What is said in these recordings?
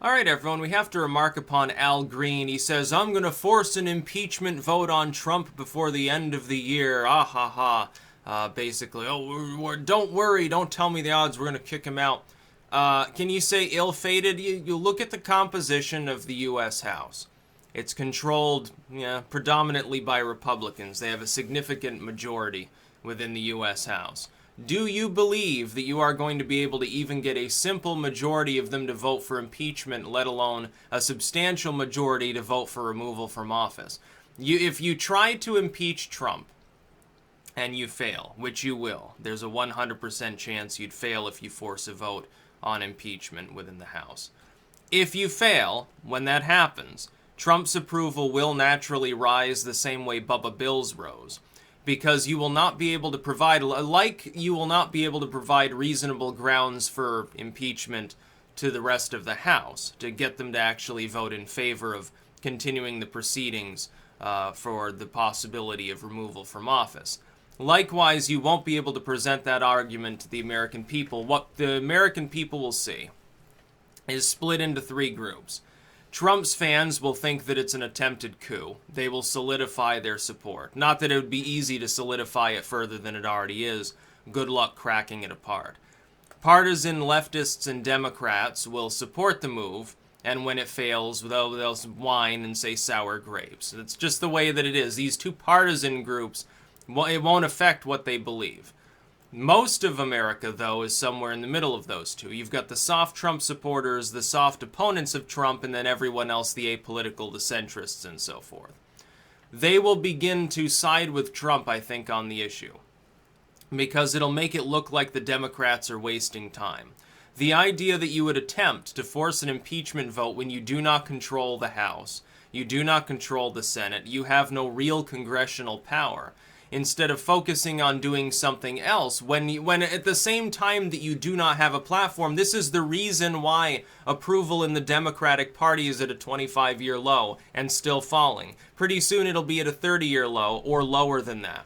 All right, everyone, we have to remark upon Al Green. He says, I'm going to force an impeachment vote on Trump before the end of the year. Ah, ha, ha. Basically, don't worry, don't tell me the odds, we're going to kick him out. Can you say ill-fated? You look at the composition of the U.S. House. It's controlled predominantly by Republicans. They have a significant majority within the U.S. House. Do you believe that you are going to be able to even get a simple majority of them to vote for impeachment, let alone a substantial majority to vote for removal from office? If you try to impeach Trump and you fail, which you will, there's a 100% chance you'd fail if you force a vote on impeachment within the House. If you fail, when that happens, Trump's approval will naturally rise the same way Bubba Bill's rose. Because you will not be able to provide, reasonable grounds for impeachment to the rest of the House to get them to actually vote in favor of continuing the proceedings for the possibility of removal from office. Likewise, you won't be able to present that argument to the American people. What the American people will see is split into three groups. Trump's fans will think that it's an attempted coup. They will solidify their support. Not that it would be easy to solidify it further than it already is. Good luck cracking it apart. Partisan leftists and Democrats will support the move, and when it fails, they'll whine and say sour grapes. It's just the way that it is. These two partisan groups, it won't affect what they believe. Most of America, though, is somewhere in the middle of those two. You've got the soft Trump supporters, the soft opponents of Trump, and then everyone else, the apolitical, the centrists, and so forth. They will begin to side with Trump, I think, on the issue, because it'll make it look like the Democrats are wasting time. The idea that you would attempt to force an impeachment vote when you do not control the House, you do not control the Senate, you have no real congressional power, instead of focusing on doing something else, when at the same time that you do not have a platform. This is the reason why approval in the Democratic Party is at a 25-year low and still falling. Pretty soon it'll be at a 30-year low or lower than that.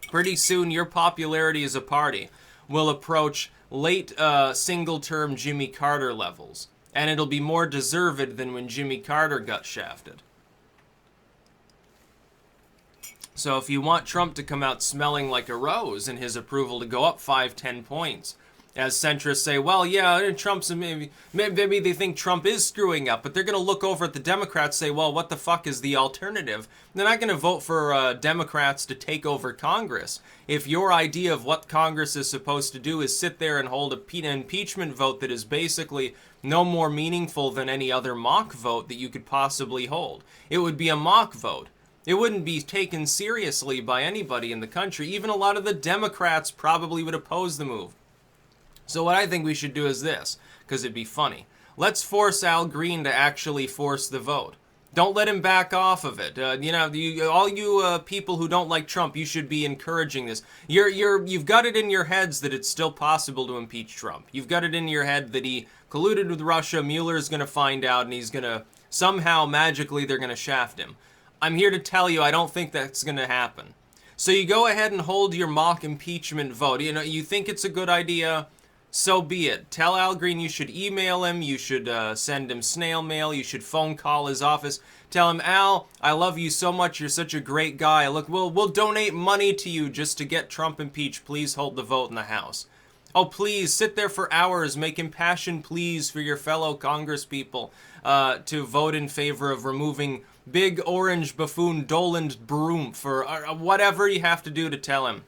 Pretty soon your popularity as a party will approach late single-term Jimmy Carter levels, and it'll be more deserved than when Jimmy Carter got shafted. So if you want Trump to come out smelling like a rose and his approval to go up 5-10 points, as centrists say, well, yeah, Trump's maybe they think Trump is screwing up, but they're going to look over at the Democrats and say, well, what the fuck is the alternative? They're not going to vote for Democrats to take over Congress. If your idea of what Congress is supposed to do is sit there and hold an impeachment vote that is basically no more meaningful than any other mock vote that you could possibly hold. It would be a mock vote. It wouldn't be taken seriously by anybody in the country. Even a lot of the Democrats probably would oppose the move. So what I think we should do is this, because it'd be funny. Let's force Al Green to actually force the vote. Don't let him back off of it. All you people who don't like Trump, you should be encouraging this. You've got it in your heads that it's still possible to impeach Trump. You've got it in your head that he colluded with Russia. Mueller's going to find out, and he's going to somehow magically they're going to shaft him. I'm here to tell you I don't think that's going to happen. So you go ahead and hold your mock impeachment vote. You think it's a good idea, so be it. Tell Al Green you should email him, you should send him snail mail, you should phone call his office. Tell him, Al, I love you so much, you're such a great guy. Look, we'll donate money to you just to get Trump impeached. Please hold the vote in the House. Oh, please, sit there for hours, make impassioned pleas for your fellow congresspeople to vote in favor of removing Big Orange Buffoon Doland Broom for whatever you have to do to tell him.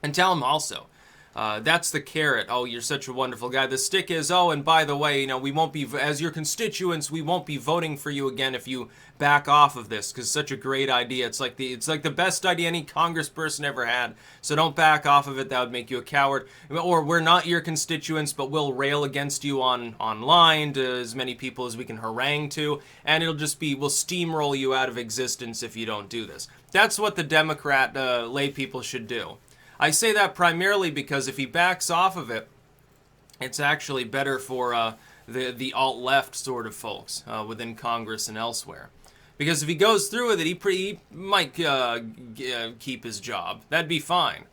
And tell him also, that's the carrot. Oh, you're such a wonderful guy. The stick is, oh, and by the way, we won't be, as your constituents, we won't be voting for you again if you back off of this, because it's such a great idea. It's like the best idea any congressperson ever had. So don't back off of it. That would make you a coward. Or we're not your constituents, but we'll rail against you online to as many people as we can harangue to, and it'll just be, we'll steamroll you out of existence if you don't do this. That's what the Democrat lay people should do. I say that primarily because if he backs off of it, it's actually better for the alt-left sort of folks within Congress and elsewhere. Because if he goes through with it, he might keep his job. That'd be fine.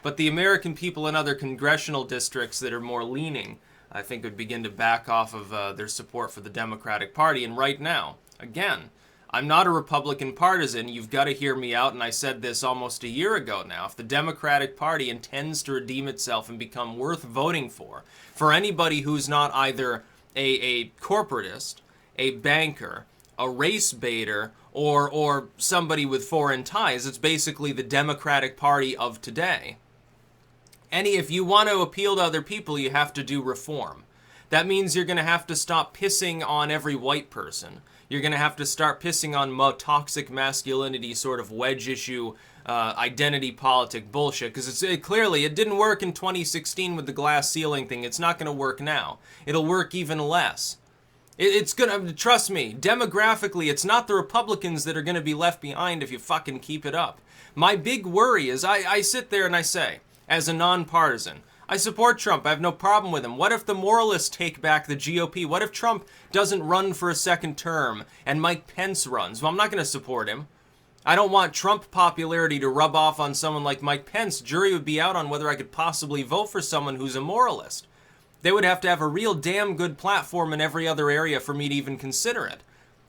But the American people in other congressional districts that are more leaning I think would begin to back off of their support for the Democratic Party. And right now, again, I'm not a Republican partisan. You've got to hear me out, and I said this almost a year ago now. If the Democratic Party intends to redeem itself and become worth voting for anybody who's not either a corporatist, a banker, a race baiter, or somebody with foreign ties, it's basically the Democratic Party of today. If you want to appeal to other people, you have to do reform. That means you're going to have to stop pissing on every white person. You're going to have to start pissing on toxic masculinity, sort of wedge issue, identity politic bullshit. Because clearly, it didn't work in 2016 with the glass ceiling thing. It's not going to work now. It'll work even less. It's going to, trust me, demographically, it's not the Republicans that are going to be left behind if you fucking keep it up. My big worry is I sit there and I say, as a nonpartisan, I support Trump. I have no problem with him. What if the moralists take back the GOP? What if Trump doesn't run for a second term and Mike Pence runs? Well, I'm not going to support him. I don't want Trump popularity to rub off on someone like Mike Pence. Jury would be out on whether I could possibly vote for someone who's a moralist. They would have to have a real damn good platform in every other area for me to even consider it.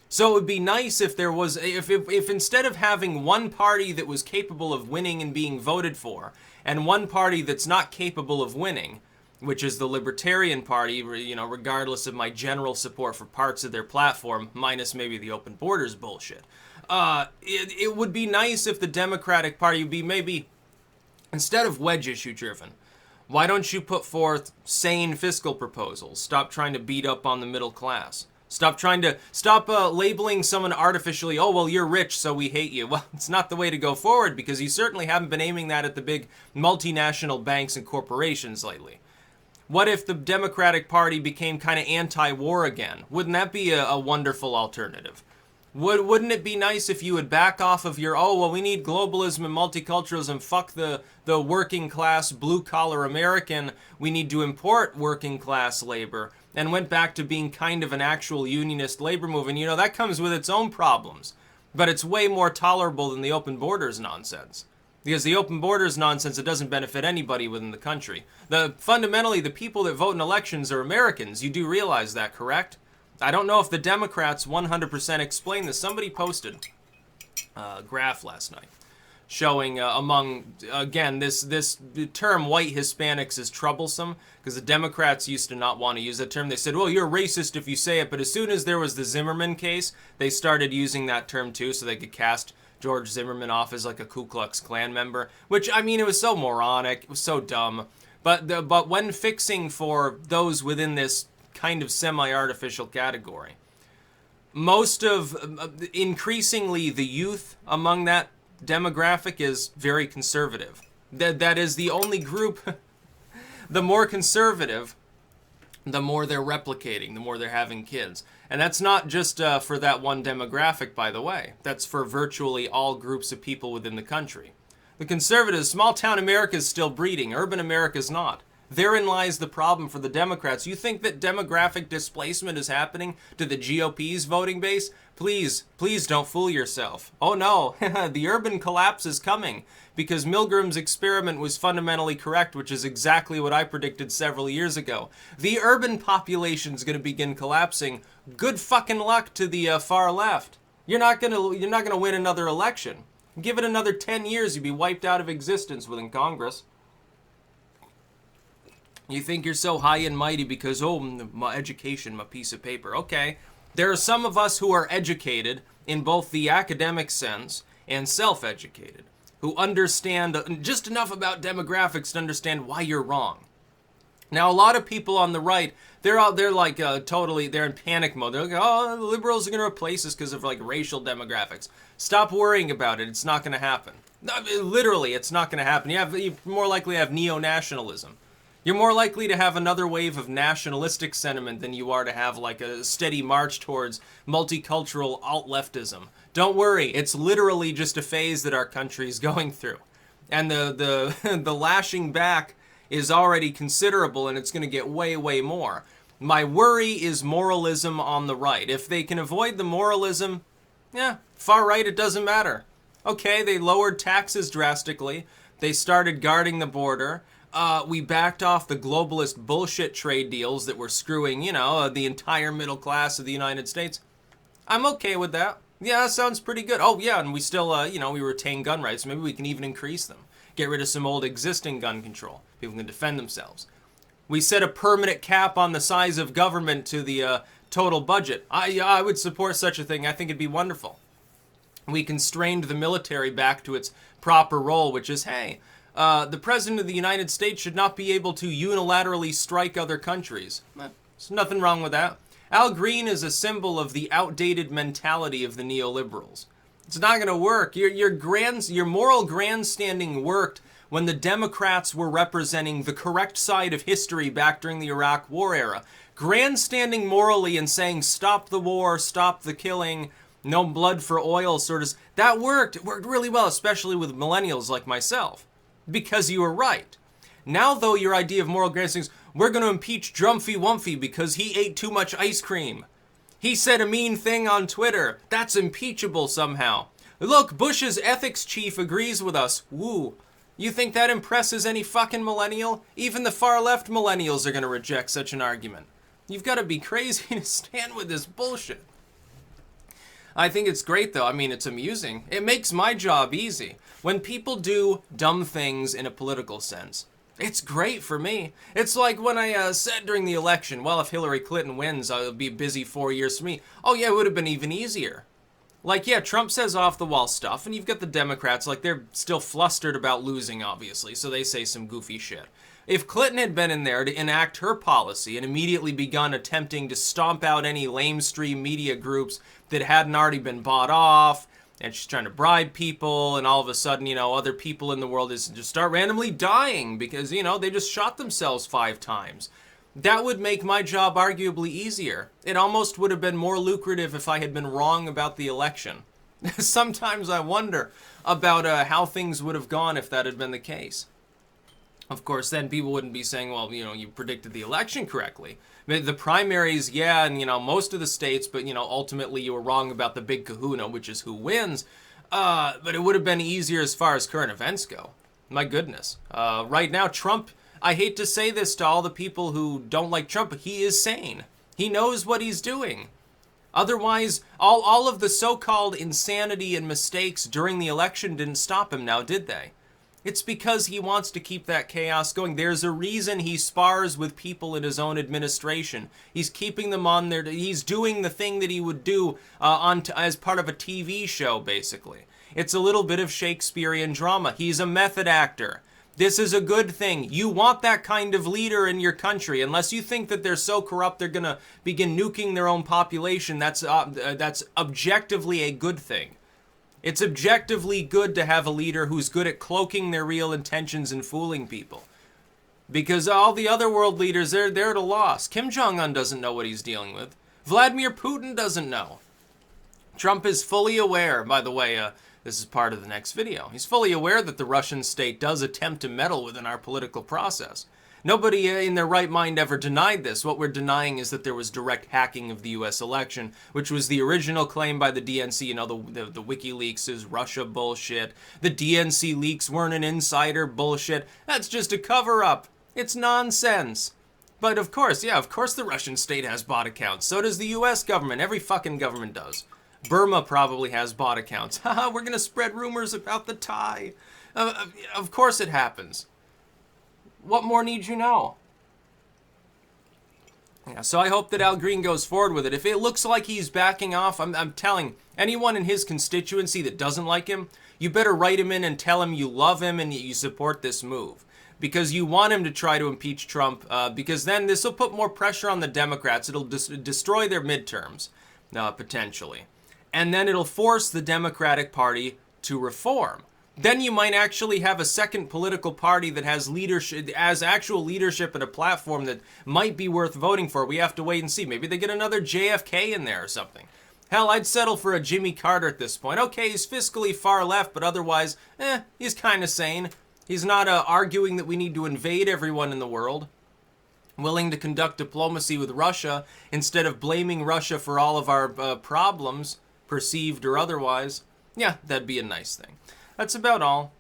So it would be nice if there was, if instead of having one party that was capable of winning and being voted for, and one party that's not capable of winning, which is the Libertarian Party, regardless of my general support for parts of their platform, minus maybe the open borders bullshit, it would be nice if the Democratic Party would be maybe, instead of wedge issue driven, why don't you put forth sane fiscal proposals? Stop trying to beat up on the middle class. Stop labeling someone artificially, oh, well, you're rich, so we hate you. Well, it's not the way to go forward, because you certainly haven't been aiming that at the big multinational banks and corporations lately. What if the Democratic Party became kind of anti-war again? Wouldn't that be a wonderful alternative? Wouldn't it be nice if you would back off of your, oh, well, we need globalism and multiculturalism, fuck the working class, blue-collar American, we need to import working class labor, and went back to being kind of an actual unionist labor movement? That comes with its own problems, but it's way more tolerable than the open borders nonsense. Because the open borders nonsense, it doesn't benefit anybody within the country. Fundamentally, the people that vote in elections are Americans. You do realize that, correct? I don't know if the Democrats 100% explain this. Somebody posted a graph last night showing again, this term white Hispanics is troublesome because the Democrats used to not want to use that term. They said, well, you're racist if you say it, but as soon as there was the Zimmerman case, they started using that term too so they could cast George Zimmerman off as like a Ku Klux Klan member, which, I mean, it was so moronic, it was so dumb. But when fixing for those within this kind of semi-artificial category, increasingly the youth among that demographic is very conservative. That is the only group, the more conservative, the more they're replicating, the more they're having kids. And that's not just for that one demographic, by the way. That's for virtually all groups of people within the country. The conservatives, small town America is still breeding, urban America is not. Therein lies the problem for the Democrats. You think that demographic displacement is happening to the GOP's voting base? Please don't fool yourself. Oh no, the urban collapse is coming because Milgram's experiment was fundamentally correct, which is exactly what I predicted several years ago. The urban population is going to begin collapsing. Good fucking luck to the far left. You're not gonna win another election. Give it another 10 years, you'd be wiped out of existence within Congress. You think you're so high and mighty because, oh, my education, my piece of paper. Okay, there are some of us who are educated in both the academic sense and self-educated, who understand just enough about demographics to understand why you're wrong. Now, a lot of people on the right, they're in panic mode. They're like, oh, the liberals are going to replace us because of like racial demographics. Stop worrying about it. It's not going to happen. No, literally, it's not going to happen. You're more likely to have neo-nationalism. You're more likely to have another wave of nationalistic sentiment than you are to have like a steady march towards multicultural alt-leftism. Don't worry, it's literally just a phase that our country is going through. And the lashing back is already considerable, and it's going to get way, way more. My worry is moralism on the right. If they can avoid the moralism, far right, it doesn't matter. Okay, they lowered taxes drastically. They started guarding the border. We backed off the globalist bullshit trade deals that were screwing, the entire middle class of the United States. I'm okay with that. Yeah, that sounds pretty good. Oh, yeah, and we still, we retain gun rights. Maybe we can even increase them. Get rid of some old existing gun control. People can defend themselves. We set a permanent cap on the size of government to the total budget. I would support such a thing. I think it'd be wonderful. We constrained the military back to its proper role, which is, hey, the President of the United States should not be able to unilaterally strike other countries. There's nothing wrong with that. Al Green is a symbol of the outdated mentality of the neoliberals. It's not going to work. Your moral grandstanding worked when the Democrats were representing the correct side of history back during the Iraq War era. Grandstanding morally and saying, stop the war, stop the killing, no blood for oil, that worked. It worked really well, especially with millennials like myself, because you were right. Now, though, your idea of moral grandstanding is, we're going to impeach Drumpy Wumpy because he ate too much ice cream. He said a mean thing on Twitter. That's impeachable somehow. Look, Bush's ethics chief agrees with us. Woo. You think that impresses any fucking millennial? Even the far-left millennials are going to reject such an argument. You've got to be crazy to stand with this bullshit. I think it's great, though. I mean, it's amusing. It makes my job easy. When people do dumb things in a political sense, it's great for me. It's like when I said during the election, well, if Hillary Clinton wins, it'll be busy 4 years for me. Oh, yeah, it would have been even easier. Like, yeah, Trump says off-the-wall stuff, and you've got the Democrats, like, they're still flustered about losing, obviously, so they say some goofy shit. If Clinton had been in there to enact her policy and immediately begun attempting to stomp out any lamestream media groups that hadn't already been bought off, and she's trying to bribe people, and all of a sudden, other people in the world just start randomly dying because, they just shot themselves 5 times. That would make my job arguably easier. It almost would have been more lucrative if I had been wrong about the election. Sometimes I wonder about how things would have gone if that had been the case. Of course, then people wouldn't be saying, well, you predicted the election correctly. The primaries, yeah, and, most of the states, but, ultimately you were wrong about the big kahuna, which is who wins. But it would have been easier as far as current events go. My goodness. Right now, Trump, I hate to say this to all the people who don't like Trump, but he is sane. He knows what he's doing. Otherwise, all of the so-called insanity and mistakes during the election didn't stop him now, did they? It's because he wants to keep that chaos going. There's a reason he spars with people in his own administration. He's keeping them on there. He's doing the thing that he would do as part of a TV show, basically. It's a little bit of Shakespearean drama. He's a method actor. This is a good thing. You want that kind of leader in your country. Unless you think that they're so corrupt they're going to begin nuking their own population, that's objectively a good thing. It's objectively good to have a leader who's good at cloaking their real intentions and fooling people. Because all the other world leaders, they're at a loss. Kim Jong-un doesn't know what he's dealing with. Vladimir Putin doesn't know. Trump is fully aware, by the way, this is part of the next video. He's fully aware that the Russian state does attempt to meddle within our political process. Nobody in their right mind ever denied this. What we're denying is that there was direct hacking of the U.S. election, which was the original claim by the DNC. The WikiLeaks is Russia bullshit. The DNC leaks weren't an insider bullshit. That's just a cover-up. It's nonsense. But of course the Russian state has bot accounts. So does the U.S. government. Every fucking government does. Burma probably has bot accounts. Haha, we're going to spread rumors about the Thai. Of course it happens. What more need you know? Yeah, so I hope that Al Green goes forward with it. If it looks like he's backing off, I'm telling anyone in his constituency that doesn't like him, you better write him in and tell him you love him and you support this move. Because you want him to try to impeach Trump, because then this will put more pressure on the Democrats. It'll destroy their midterms, potentially. And then it'll force the Democratic Party to reform. Then you might actually have a second political party that has leadership, as actual leadership and a platform that might be worth voting for. We have to wait and see. Maybe they get another JFK in there or something. Hell, I'd settle for a Jimmy Carter at this point. Okay, he's fiscally far left, but otherwise, he's kind of sane. He's not arguing that we need to invade everyone in the world. Willing to conduct diplomacy with Russia instead of blaming Russia for all of our problems, perceived or otherwise. Yeah, that'd be a nice thing. That's about all.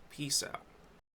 Peace out.